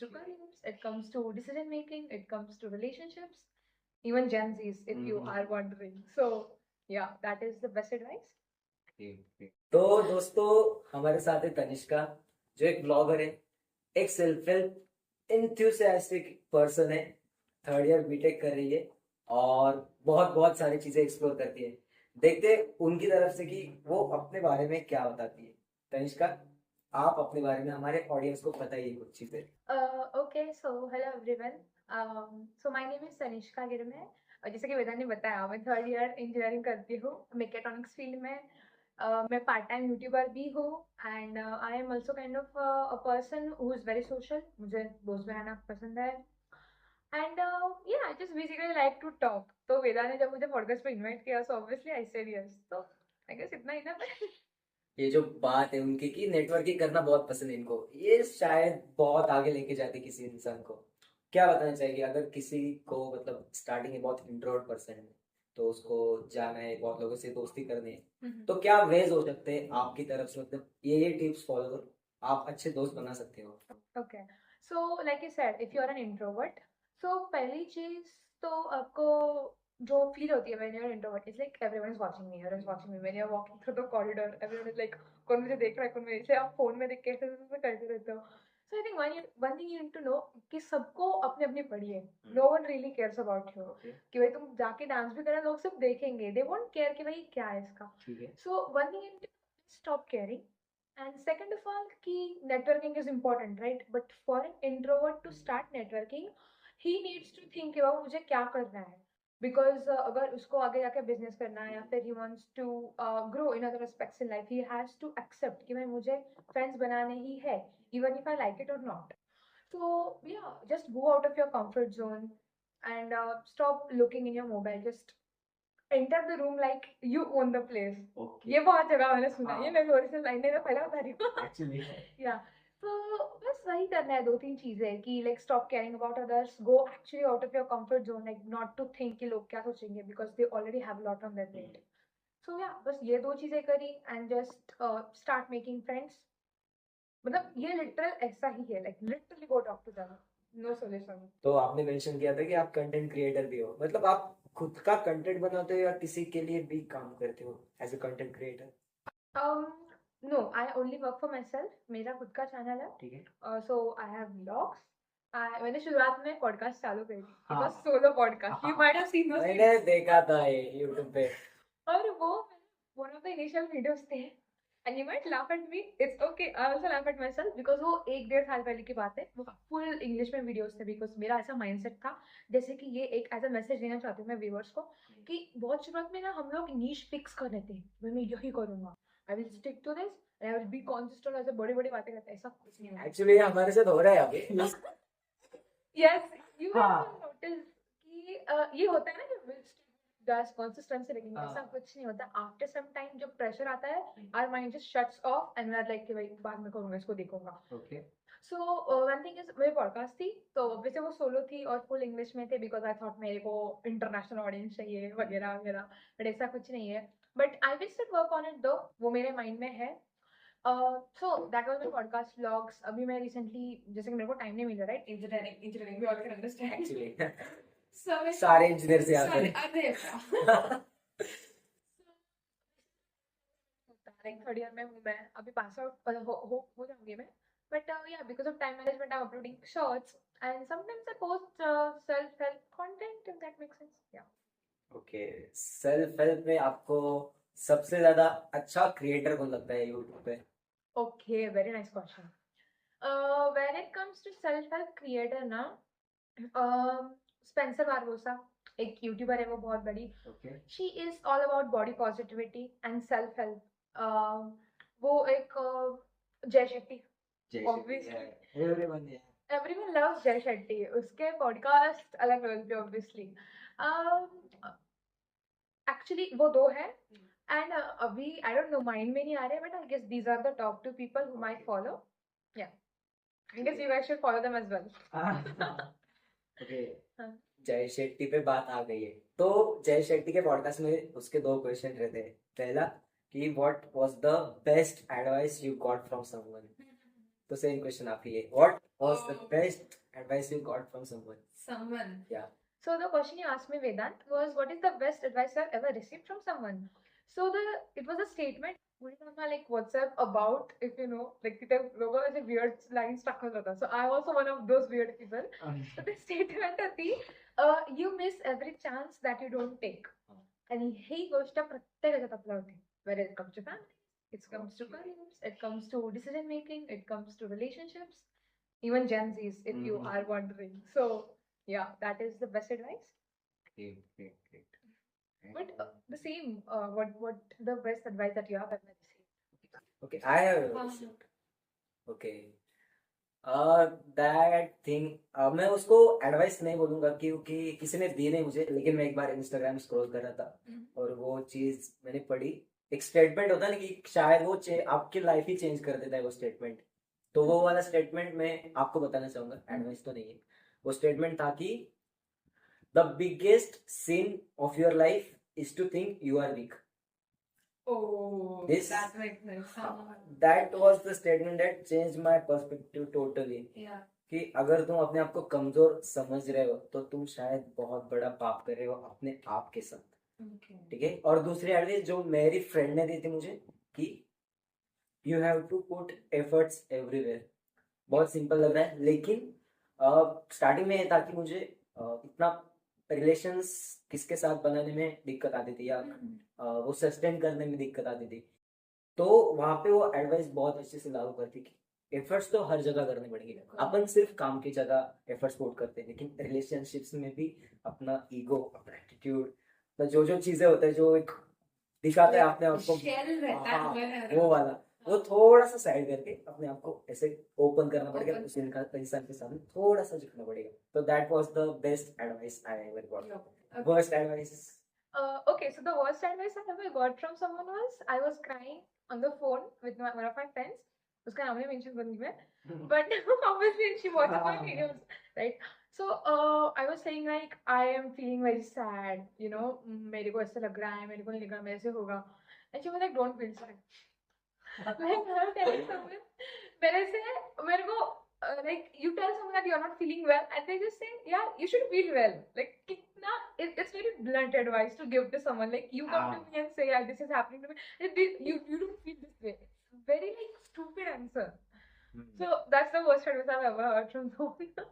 to careers, it comes to decision making, it comes to relationships, even Gen Zs, if you are wondering. So, yeah, that is the best advice. तो दोस्तों हमारे साथ है तनिष्का, जो एक blogger है, एक सेल्फ हेल्प इंथ्यूसियास्टिक पर्सन है, 3rd ईयर बीटेक कर रही है और बहुत बहुत सारी चीजें एक्सप्लोर करती है। देखते हैं उनकी तरफ से कि वो अपने बारे में क्या बताती है। तनिष्का, आप अपने बारे में हमारे ऑडियंस को बताइए कुछ चीजें। Okay, so hello everyone. So my name is Tanishka Girme. जैसे कि वेदा ने बताया, मैं 3rd ईयर इंजीनियरिंग करती हूँ मैकेट्रॉनिक्स फील्ड में। मैं पार्ट टाइम यूट्यूबर भी हूँ and I am also kind of a person who is very social. मुझे दोस्त बनाना पसंद है and yeah I just basically like to talk. तो वेदा ने जब मुझे पॉडकास्ट पे इनवाइट किया, so obviously I said yes. तो आई गेस इतना ही ना। ये जो बात है उनकी कि नेटवर्किंग करना बहुत पसंद है इनको, ये शायद बहुत आगे लेके जाती किसी इंसान को। क्या बताना चाहिए अगर किसी को मतलब स्टार्टिंग में बहुत इंट्रोवर्ट पर्सन है, तो उसको जाना है, बहुत लोगों से दोस्ती करनी है, तो क्या वेज हो सकते हैं आपकी तरफ से, मतलब ये टिप्स फॉलो करो, आप अच्छे दोस्त बना सकते हो। Okay, so like you said, if you are an introvert, so पहली चीज तो आपको जो फील होती है when you are introvert, it's like everyone is watching me, everyone is watching me when you are walking through the corridor. Everyone is like, कौन मुझे देख रहा है, कौन मेरे से, आप फोन में देख के ऐसे करते रहते हो। So I think one thing you need to know कि सबको अपनी अपनी पड़ी है। No one really cares about you कि भाई तुम जाके डांस भी करें, लोग सिर्फ देखेंगे, दे वोंट केयर कि भाई क्या है इसका। सो one thing you stop caring. And second of all, कि networking is important, right? But for an introvert to start networking, he needs to think कि वो मुझे क्या करना है. Because अगर उसको आगे जाके business करना है या फिर he wants to grow in other aspects in life, he has to accept कि भाई मुझे friends बनाने ही है, even if I like it or not. So yeah, just go out of your comfort zone and stop looking in your mobile. Just enter the room like you own the place. ये बहुत जगह मैंने सुना है, ये मेरी original line है, मैं पहले बता रही हूँ एक्चुअली या तो बस वही करना है. 2-3 चीजें कि like stop caring about others, go actually out of your comfort zone, like not to think कि लोग क्या सोचेंगे, because they already have lot on their plate. So yeah बस ये 2 चीजें करी and just start making friends. मतलब ये लिटरल ऐसा ही है, like literally go talk to them, no solution. तो आपने मेंशन किया था कि आप कंटेंट क्रिएटर भी हो, मतलब आप खुद का कंटेंट बनाते हो या किसी के लिए भी काम करते हो as a content creator? No, I only work for myself. मेरा खुद का चैनल है. ठीक है. So I have vlogs. मैंने शुरुआत में पॉडकास्ट चालू करी थी. इट हाँ. Was solo podcast. You might have seen those. मैंने देखा था ये YouTube पे. और वो one of the initial videos थे. And you might laugh at me, it's okay, I also laugh at my self, because वो 1-1.5 साल पहले की बात है. वो फुल इंग्लिश में वीडियोस थे, बिकॉज मेरा ऐसा माइंडसेट था जैसे कि ये एक एज अ मैसेज देना चाहती हूँ मैं व्यूअर्स को कि बहुत शुरुआत में ना हम लोग नीश फिक्स कर लेते हैं, मैं यही करूंगा, I will stick to this, I will be consistent. ऐसे बड़ी बड़ी बातें करते हैं, ऐसा कुछ नहीं है एक्चुअली हमारे साथ हो रहा है अभी. यस, यू हैव हाँ. टू नोटिस कि ये होता है ना कि विल दस कंसिस्टेंसी, लेकिन हाँ. ऐसा कुछ नहीं होता. आफ्टर सम टाइम जब प्रेशर आता है, our mind just shuts off and we are like कि भाई बाद में करूंगा, इसको देखूंगा. Okay. So one thing is, मेरी पॉडकास्ट थी तो वैसे वो सोलो थी और फुल इंग्लिश में थे, बिकॉज आई थॉट मेरे को इंटरनेशनल ऑडियंस चाहिए वगैरह वगैरह. बट ऐसा कुछ नहीं है. But I will still work on it दो, वो मेरे माइंड में है. So that was my podcast vlogs. अभी मैं रिसेंटली, जैसे कि मेरे को टाइम नहीं मिल रहा, right? Engineering we all can understand. Actually So सारे इंजीनियर से आते हैं. अरे लाइक 3rd ईयर में हूँ मैं अभी, पास आउट हो जाऊंगी मैं. बट या because of time management I am uploading shorts and sometimes I post self help content, if that makes sense. या ओके. सेल्फ हेल्प में आपको सबसे ज्यादा अच्छा क्रिएटर कौन लगता है YouTube पे? Okay, very nice question. When it comes to self help creator ना, स्पेंसर बारबोसा एक यूट्यूबर है, वो बहुत बड़ी. Okay. She is all about body positivity and self help. वो एक जय शेट्टी, obviously everyone loves जय शेट्टी. उसके पॉडकास्ट अलग लेवल पे obviously. एक्चुअली वो 2 है एंड अभी आई डोंट नो, माइंड में नहीं आ रहे, but I guess these are the top 2 people whom I follow. Yeah, I guess you guys should follow them as well. Okay. हाँ. जय शेट्टी पे बात आ गई है, तो जय शेट्टी के पॉडकास्ट में उसके 2 क्वेश्चन रहते हैं. पहला कि what was the best advice you got from someone, तो सेम क्वेश्चन आप ही है, what was the best advice you got from someone? Someone. Yeah. So the question you asked me, Vedant, was what is the best advice I've ever received from someone? So it was a statement put it on my like WhatsApp about, if you know, like the logo is a weird line stuck on that. So I'm also one of those weird people. So the statement होती, you miss every chance that you don't take. आणि ही गोष्ट प्रत्येकाच्यात आपल्या होती. Whether it comes to family, it comes to careers, it comes to decision making, it comes to relationships, even Gen Zs, if you are wondering. So yeah, that is the best advice. Great. But the same, what the best advice that you have ever received? Okay, I have a question. Okay. That thing मैं उसको advice नहीं बोलूंगा क्योंकि किसी ने दी नहीं मुझे, लेकिन मैं एक बार इंस्टाग्राम स्क्रॉल कर रहा था और वो चीज मैंने पढ़ी. एक स्टेटमेंट होता है ना कि शायद वो आपकी लाइफ ही चेंज कर देता है वो स्टेटमेंट. तो वो वाला स्टेटमेंट मैं आपको बताना चाहूंगा, एडवाइस तो नहीं है. वो स्टेटमेंट था कि the biggest sin of your life is to think you are weak. Oh, This- that makes sense. That was the statement that changed my perspective totally. Yeah. कि अगर तुम अपने आप को कमजोर समझ रहे हो तो तुम शायद बहुत बड़ा पाप कर रहे हो अपने आप के साथ. Okay. ठीक है. और दूसरी एडवाइस जो मेरी फ्रेंड ने दी थी मुझे कि you have to put efforts everywhere. बहुत सिंपल लग रहा है, लेकिन स्टार्टिंग में ये था कि मुझे इतना रिलेशंस किसके साथ बनाने में दिक्कत आती थी या वो सस्टेन करने में दिक्कत आती थी. तो वहां पे वो एडवाइस बहुत अच्छे से लागू करती कि एफर्ट्स तो हर जगह करने पड़ेंगे. अपन सिर्फ काम की जगह एफर्ट्स पुट करते हैं, लेकिन रिलेशनशिप्स में भी अपना ईगो, अपना एटीट्यूड, तो जो चीजें होते हैं जो एक दिखाते हैं अपने आप को, Shell रहता हाँ, है वो वाला वो थोड़ा सा साइड करके अपने आप को ऐसे ओपन करना पड़ेगा. Open. उस इंसान के सामने थोड़ा सा झुकना पड़ेगा. तो that was the best advice I ever got. Worst advice. Okay, so the worst advice I ever got from someone was I was crying on the phone with one of my friends. उसका नाम नहीं mention करूंगी मैं, but obviously she watches my videos, right? So I was saying like I am feeling very sad, you know, मेरे को ऐसा लग रहा है, मेरे को नहीं लग रहा मेरे से होगा. And she was like, don't feel sad. Like I'm telling someone, मेरे से मेरे को like you tell someone that you're not feeling well and they just say yeah you should feel well. Like कितना it's very blunt advice to give to someone. Like you come to me and say yeah this is happening to me. You don't feel this way. Very like stupid answer. So that's the worst advice I've ever heard from someone.